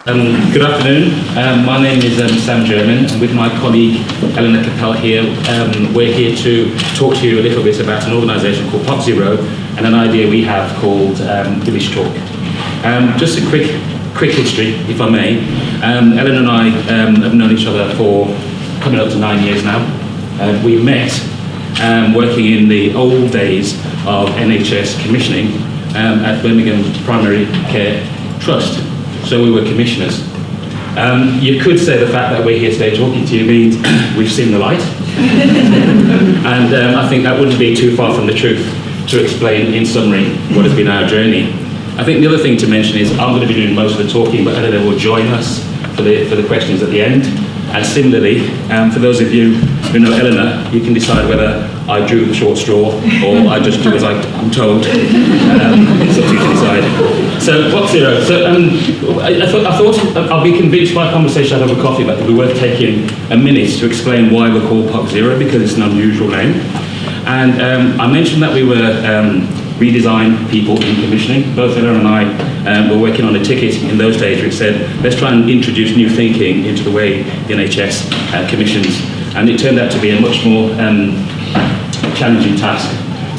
Good afternoon. My name is Sam German, and with my colleague Eleanor Capel here, we're here to talk to you a little bit about an organisation called PocZero and an idea we have called Village Talk. Just a quick history, if I may. Eleanor and I have known each other for coming up to 9 years now. We met working in the old days of NHS commissioning at Birmingham Primary Care Trust. So we were commissioners. You could say the fact that we're here today talking to you means we've seen the light. And I think that wouldn't be too far from the truth to explain in summary what has been our journey. I think the other thing to mention is I'm going to be doing most of the talking, but Eleanor will join us for the questions at the end. And similarly, for those of you who know Eleanor, you can decide whether I drew the short straw or I just do as I'm told. It's up to you to decide. So, PocZero. So, I thought I'll be convinced by a conversation I had over coffee that it would be worth taking a minute to explain why we're called PocZero, because it's an unusual name. And I mentioned that we were redesign people in commissioning. Both Eleanor and I were working on a ticket in those days which said, let's try and introduce new thinking into the way the NHS commissions. And it turned out to be a much more challenging task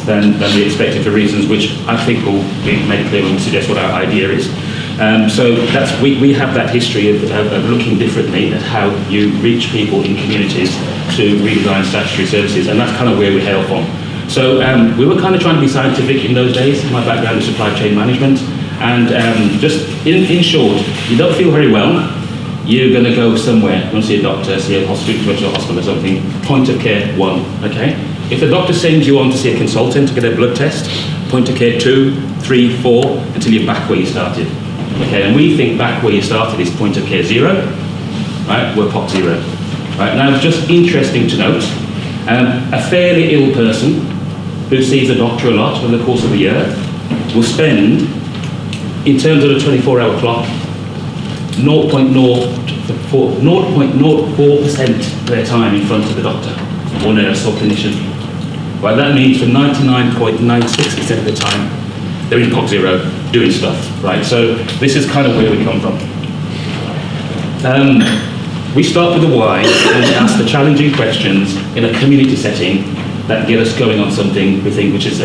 than we expected, for reasons which I think will be made clear when we suggest what our idea is. So we have that history of looking differently at how you reach people in communities to redesign statutory services, and that's kind of where we hail from. So we were kind of trying to be scientific in those days. My background is supply chain management, and just in short, you don't feel very well, you're going to go somewhere, you want to see a doctor, see a hospital, go to a hospital or something, point of care 1, okay? If the doctor sends you on to see a consultant to get a blood test, point of care 2, 3, 4, until you're back where you started, okay? And we think back where you started is point of care 0, right? We're PocZero, right? Now, just interesting to note, a fairly ill person who sees a doctor a lot over the course of a year will spend, in terms of a 24-hour clock, 0.04% of their time in front of the doctor or nurse or clinician. Right, that means for 99.96% of the time, they're in PocZero doing stuff, right? So this is kind of where we come from. We start with the why and we ask the challenging questions in a community setting that get us going on something we think which is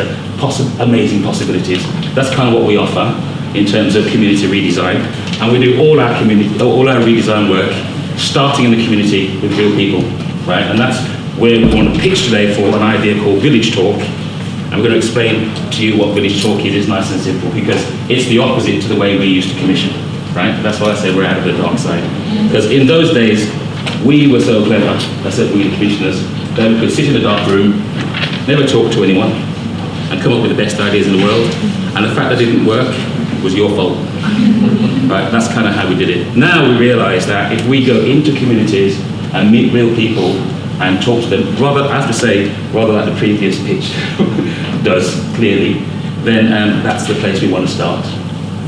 amazing possibilities. That's kind of what we offer in terms of community redesign. And we do all our redesign work starting in the community with real people, right? And that's where we want to pitch today for an idea called Village Talk. And we're going to explain to you what Village Talk is. It's nice and simple because it's the opposite to the way we used to commission, right? That's why I say we're out of the dark side. Because in those days, we were so clever, I said we the commissioners, that we could sit in a dark room, never talk to anyone, and come up with the best ideas in the world. And the fact that it didn't work was your fault. Right, that's kind of how we did it. Now we realise that if we go into communities and meet real people and talk to them, rather like the previous pitch does clearly, then that's the place we want to start.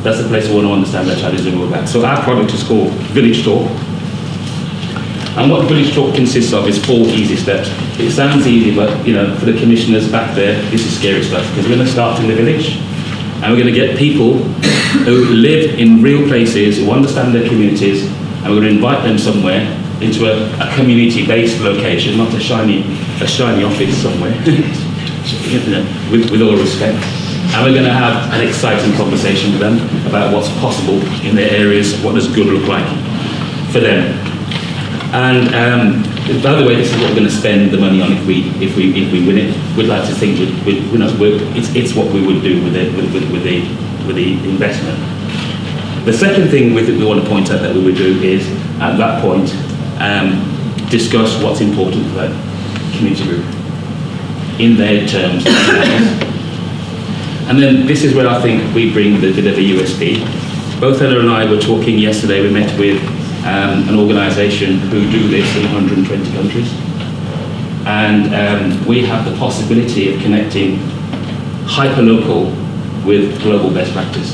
That's the place we want to understand their challenges and all that. So our product is called Village Talk. And what Village Talk consists of is 4 easy steps. It sounds easy, but for the commissioners back there, this is scary stuff, because we're going to start in the village. And we're going to get people who live in real places, who understand their communities, and we're going to invite them somewhere into a community-based location, not a shiny office somewhere, with all respect. And we're going to have an exciting conversation with them about what's possible in their areas, what does good look like for them. And by the way, this is what we're going to spend the money on if we win it. We'd like to think it's what we would do with the investment. The second thing we want to point out that we would do is at that point discuss what's important for that community group in their terms. And then this is where I think we bring the bit of a USP. Both Ella and I were talking yesterday. We met with an organisation who do this in 120 countries, and we have the possibility of connecting hyper-local with global best practice.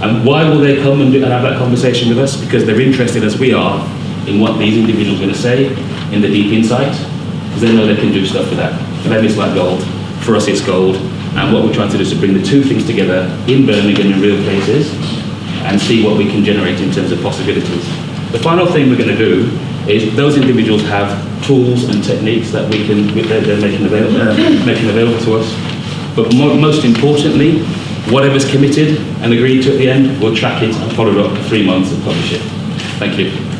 And why will they come and have that conversation with us? Because they're interested, as we are, in what these individuals are going to say, in the deep insight, because they know they can do stuff with that. For them it's like gold, for us it's gold, and what we're trying to do is to bring the two things together in Birmingham in real places, and see what we can generate in terms of possibilities. The final thing we're going to do is those individuals have tools and techniques that they're making available to us. But most importantly, whatever's committed and agreed to at the end, we'll track it and follow it up for 3 months and publish it. Thank you.